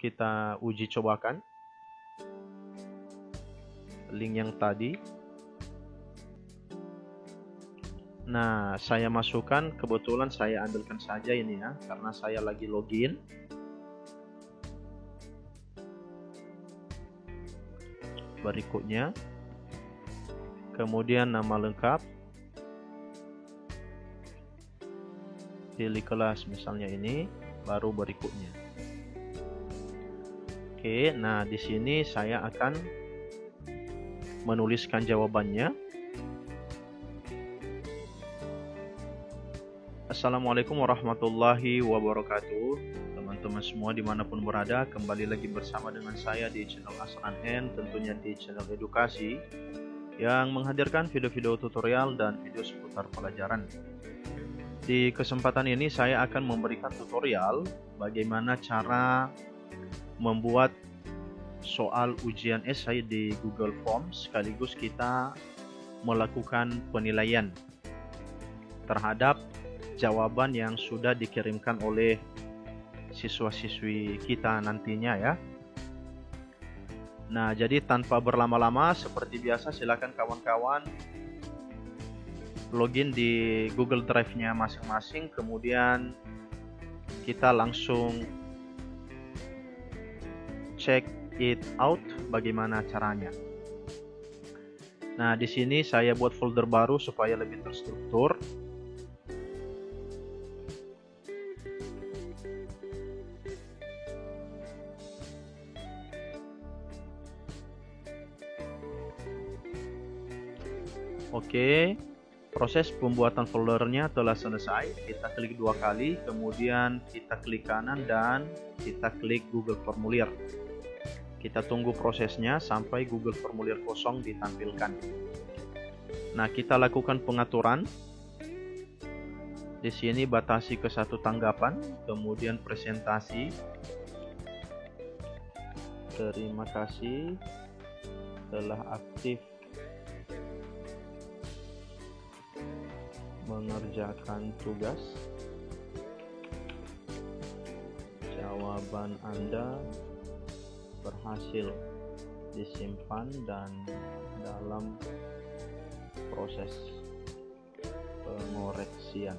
kita uji cobakan link yang tadi. Nah, saya masukkan, kebetulan saya ambilkan saja ini ya, karena saya lagi login. Berikutnya, kemudian nama lengkap, pilih kelas misalnya ini, baru berikutnya. Oke, nah di sini saya akan menuliskan jawabannya. Assalamualaikum warahmatullahi wabarakatuh. Teman-teman semua dimanapun berada, kembali lagi bersama dengan saya di channel Asran N, tentunya di channel edukasi yang menghadirkan video-video tutorial dan video seputar pelajaran. Di kesempatan ini saya akan memberikan tutorial bagaimana cara membuat soal ujian esai di Google Forms, sekaligus kita melakukan penilaian terhadap jawaban yang sudah dikirimkan oleh siswa-siswi kita nantinya ya. Nah, jadi tanpa berlama-lama, seperti biasa silakan kawan-kawan login di Google Drive-nya masing-masing, kemudian kita langsung check it out bagaimana caranya. Nah, di sini saya buat folder baru supaya lebih terstruktur. Oke, proses pembuatan foldernya telah selesai. Kita klik 2 kali, kemudian kita klik kanan dan kita klik Google Formulir. Kita tunggu prosesnya sampai Google Formulir kosong ditampilkan. Nah, kita lakukan pengaturan. Di sini batasi ke 1 tanggapan, kemudian presentasi. Terima kasih telah aktif mengerjakan tugas. Jawaban Anda berhasil disimpan dan dalam proses pengoreksian.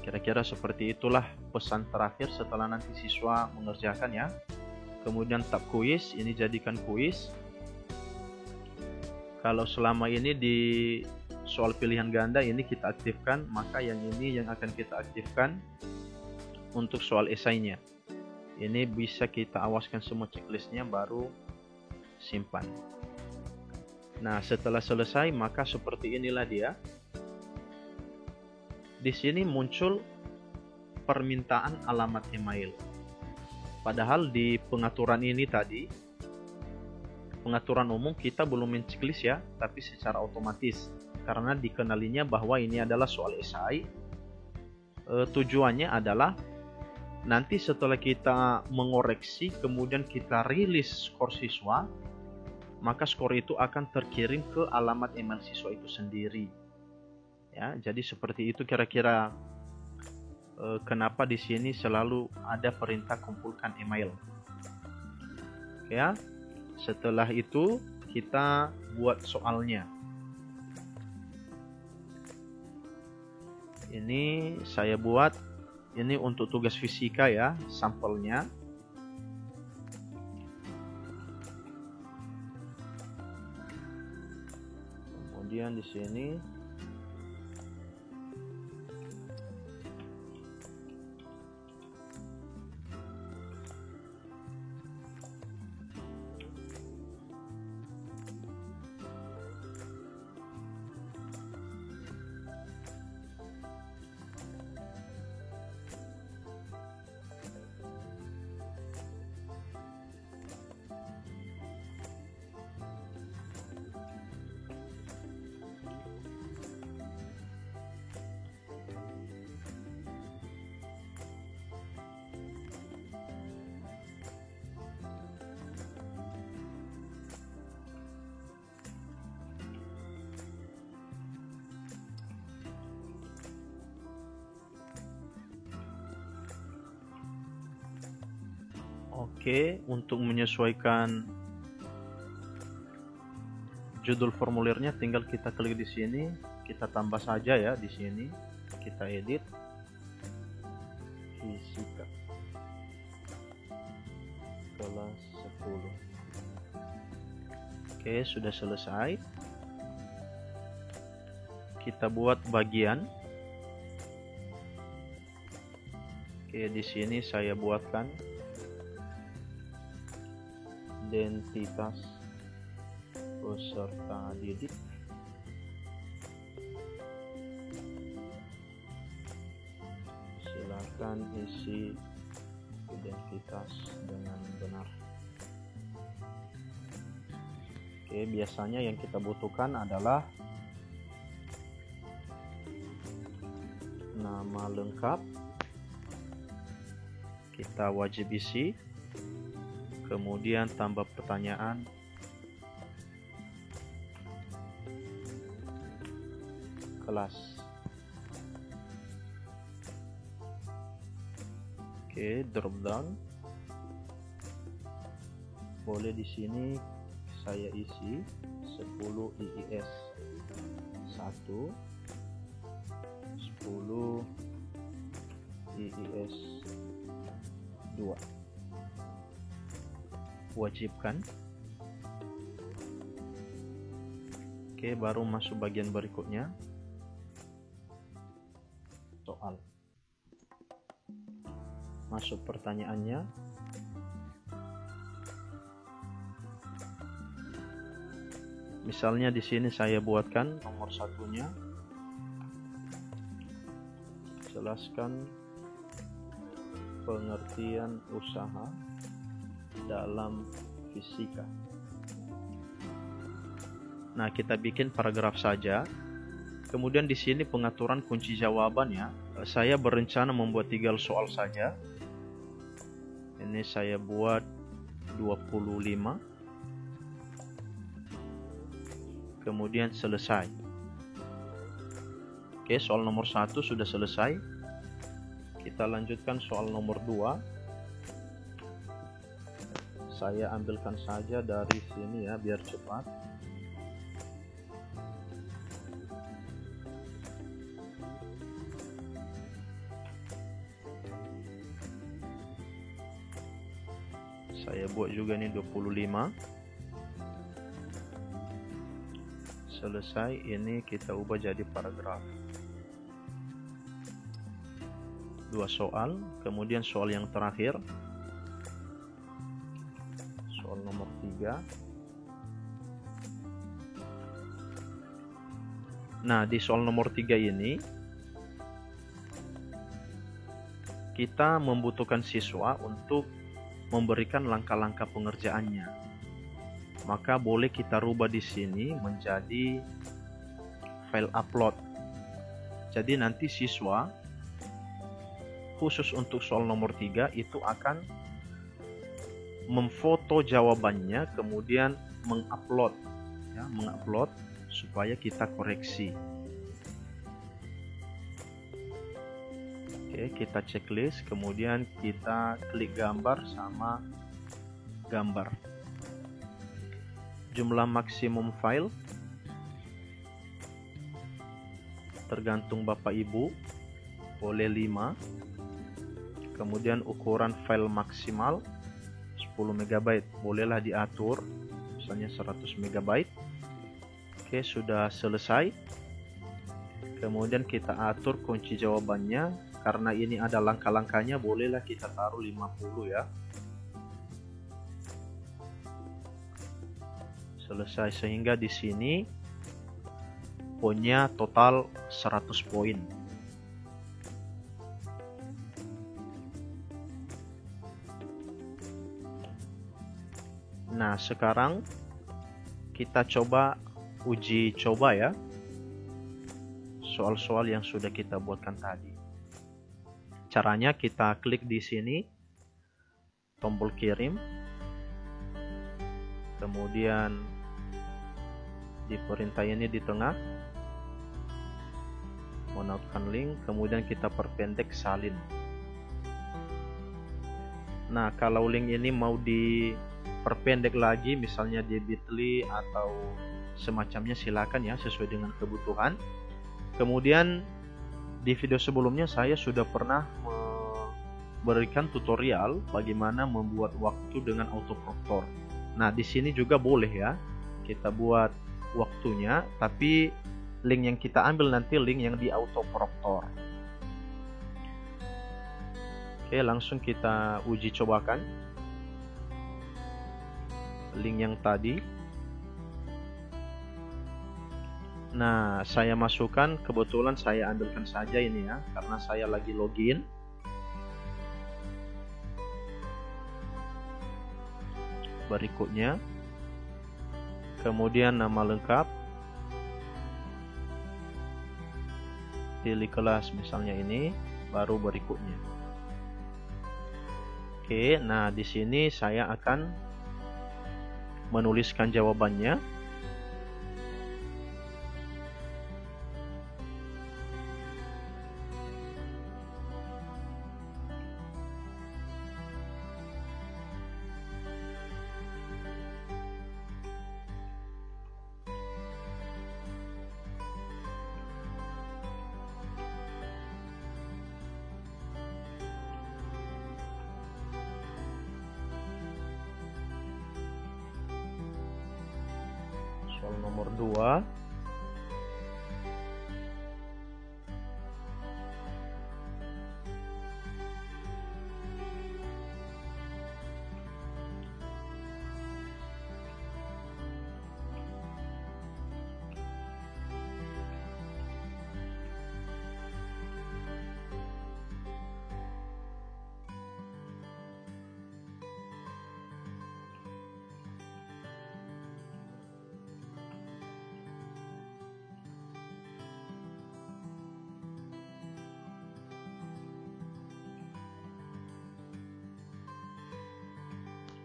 Kira-kira seperti itulah pesan terakhir setelah nanti siswa mengerjakan ya. Kemudian tab kuis, ini jadikan kuis. Kalau selama ini di soal pilihan ganda ini kita aktifkan, maka yang ini yang akan kita aktifkan untuk soal esainya. Ini bisa kita awaskan semua checklistnya baru simpan. Nah, setelah selesai maka seperti inilah dia. Di sini muncul permintaan alamat email. Padahal di pengaturan ini tadi, pengaturan umum kita belum men-checklist ya, tapi secara otomatis karena dikenalinya bahwa ini adalah soal esai. Tujuannya adalah nanti setelah kita mengoreksi kemudian kita rilis skor siswa, maka skor itu akan terkirim ke alamat email siswa itu sendiri ya. Jadi seperti itu kira-kira kenapa di sini selalu ada perintah kumpulkan email ya. Setelah itu kita buat soalnya. Ini saya buat, ini untuk tugas fisika ya, sampelnya. Kemudian di sini Oke, untuk menyesuaikan judul formulirnya tinggal kita klik di sini, kita tambah saja ya di sini. Kita edit fisika kelas 10. Oke, sudah selesai. Kita buat bagian. Oke, di sini saya buatkan identitas peserta didik. Silakan isi identitas dengan benar. Oke, biasanya yang kita butuhkan adalah nama lengkap, kita wajib isi, kemudian tambah pertanyaan, kelas. Oke, drop down. Boleh di sini saya isi 10 IIS 1, 10 IIS 2. Wajibkan. Oke, baru masuk bagian berikutnya. Soal. Masuk pertanyaannya. Misalnya di sini saya buatkan nomor satunya. Jelaskan pengertian usaha dalam fisika. Nah, kita bikin paragraf saja. Kemudian di sini pengaturan kunci jawabannya. Saya berencana membuat 3 soal saja. Ini saya buat 25. Kemudian selesai. Oke, soal nomor 1 sudah selesai. Kita lanjutkan soal nomor 2. Saya ambilkan saja dari sini ya, biar cepat. Saya buat juga nih 25. Selesai, ini kita ubah jadi paragraf. 2 soal, kemudian soal yang terakhir. Soal nomor 3. Nah, di soal nomor 3 ini kita membutuhkan siswa untuk memberikan langkah-langkah pengerjaannya. Maka boleh kita rubah di sini menjadi file upload. Jadi nanti siswa khusus untuk soal nomor 3 itu akan memfoto jawabannya kemudian mengupload ya, mengupload supaya kita koreksi. Oke, kita checklist, kemudian kita klik gambar sama gambar. Jumlah maksimum file tergantung Bapak Ibu, boleh 5. Kemudian ukuran file maksimal 10 MB, bolehlah diatur misalnya 100 MB. Oke, sudah selesai. Kemudian kita atur kunci jawabannya. Karena ini ada langkah-langkahnya, bolehlah kita taruh 50 ya. Selesai, sehingga di sini poinnya total 100 poin. Nah, sekarang kita coba uji coba ya soal-soal yang sudah kita buatkan tadi. Caranya kita klik di sini tombol kirim, kemudian di perintah ini di tengah menautkan link, kemudian kita perpendek salin. Nah, kalau link ini mau diperpendek lagi, misalnya di Bitly atau semacamnya, silakan ya, sesuai dengan kebutuhan. Kemudian di video sebelumnya saya sudah pernah memberikan tutorial bagaimana membuat waktu dengan autoproctor. Nah, di sini juga boleh ya, kita buat waktunya, tapi link yang kita ambil nanti link yang di autoproctor. Oke, langsung kita uji cobakan link yang tadi. Nah, saya masukkan, kebetulan saya ambilkan saja ini ya, karena saya lagi login. Berikutnya, kemudian nama lengkap, pilih kelas misalnya ini, baru berikutnya. Oke, nah di sini saya akan menuliskan jawabannya. Soal nomor 2.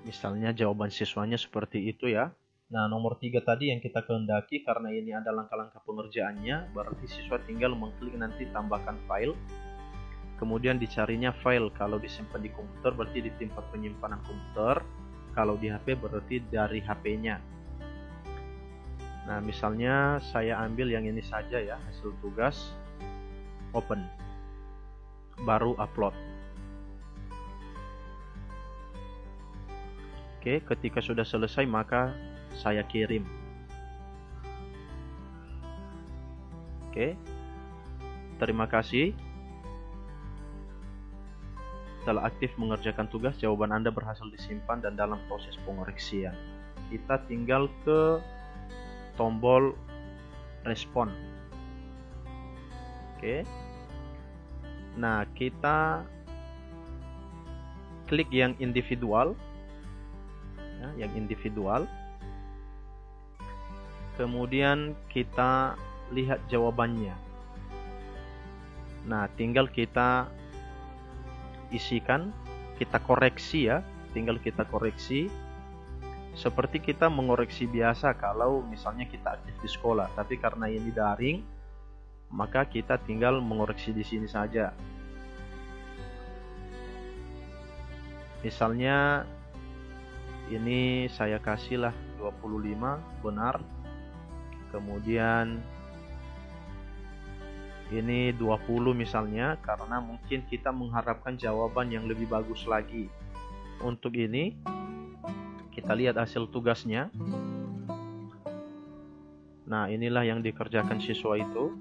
Misalnya jawaban siswanya seperti itu ya. Nah, nomor 3 tadi yang kita kehendaki, karena ini ada langkah-langkah pengerjaannya, berarti siswa tinggal mengklik nanti tambahkan file. Kemudian dicarinya file, kalau disimpan di komputer berarti di tempat penyimpanan komputer, kalau di HP berarti dari HP-nya. Nah, misalnya saya ambil yang ini saja ya, hasil tugas, open, baru upload. Oke, ketika sudah selesai maka saya kirim. Oke, terima kasih. Telah aktif mengerjakan tugas, jawaban Anda berhasil disimpan dan dalam proses pengoreksian. Kita tinggal ke tombol respon. Oke. Nah, kita klik yang individual. Ya, yang individual. Kemudian kita lihat jawabannya. Nah, tinggal kita isikan, kita koreksi ya, tinggal kita koreksi seperti kita mengoreksi biasa kalau misalnya kita aktif di sekolah, tapi karena ini daring, maka kita tinggal mengoreksi di sini saja. Misalnya ini saya kasihlah 25 benar, kemudian ini 20 misalnya, karena mungkin kita mengharapkan jawaban yang lebih bagus lagi. Untuk ini kita lihat hasil tugasnya. Nah, inilah yang dikerjakan siswa itu.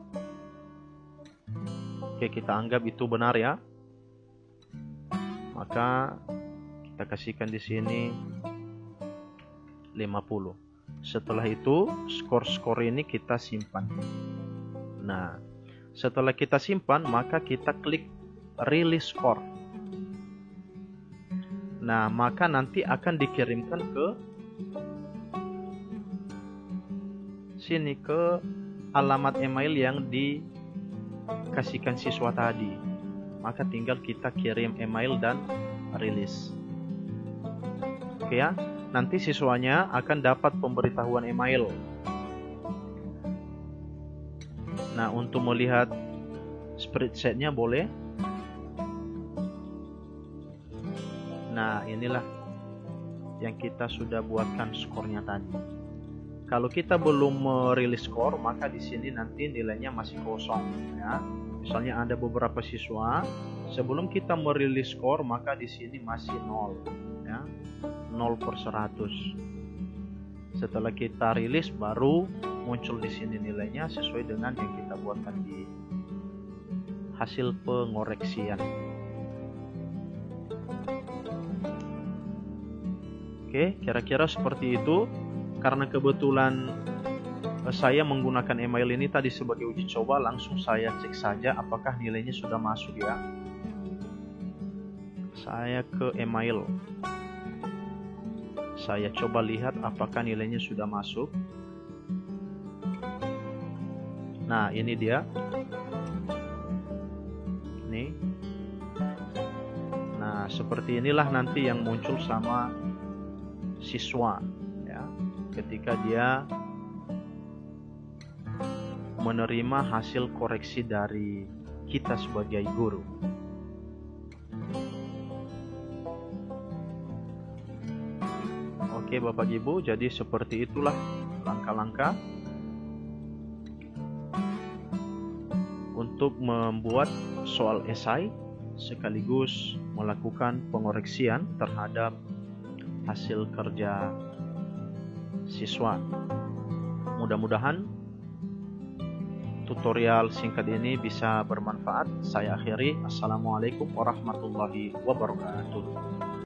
Oke, kita anggap itu benar ya, maka kita kasihkan di sini 50. Setelah itu skor-skor ini kita simpan. Nah, setelah kita simpan maka kita klik release score. Nah, maka nanti akan dikirimkan ke sini, ke alamat email yang dikasihkan siswa tadi. Maka tinggal kita kirim email dan release. Oke ya. Nanti siswanya akan dapat pemberitahuan email. Nah, untuk melihat spreadsheet-nya boleh. Nah, Nah, inilah yang kita sudah buatkan skornya tadi. Kalau kita belum merilis skor, maka di sini nanti nilainya masih kosong ya. Misalnya ada beberapa siswa, sebelum kita merilis skor maka di sini masih 0 ya. 0/100. Setelah kita rilis baru muncul di sini nilainya sesuai dengan yang kita buatkan di hasil pengoreksian. Oke, kira-kira seperti itu. Karena kebetulan saya menggunakan email ini tadi sebagai uji coba, langsung saya cek saja apakah nilainya sudah masuk ya. Saya ke email. Saya coba lihat apakah nilainya sudah masuk. Nah, ini dia. Nih. Nah, seperti inilah nanti yang muncul sama siswa ya, ketika dia menerima hasil koreksi dari kita sebagai guru. Oke Bapak Ibu, jadi seperti itulah langkah-langkah untuk membuat soal esai sekaligus melakukan pengoreksian terhadap hasil kerja siswa. Mudah-mudahan tutorial singkat ini bisa bermanfaat. Saya akhiri. Assalamualaikum warahmatullahi wabarakatuh.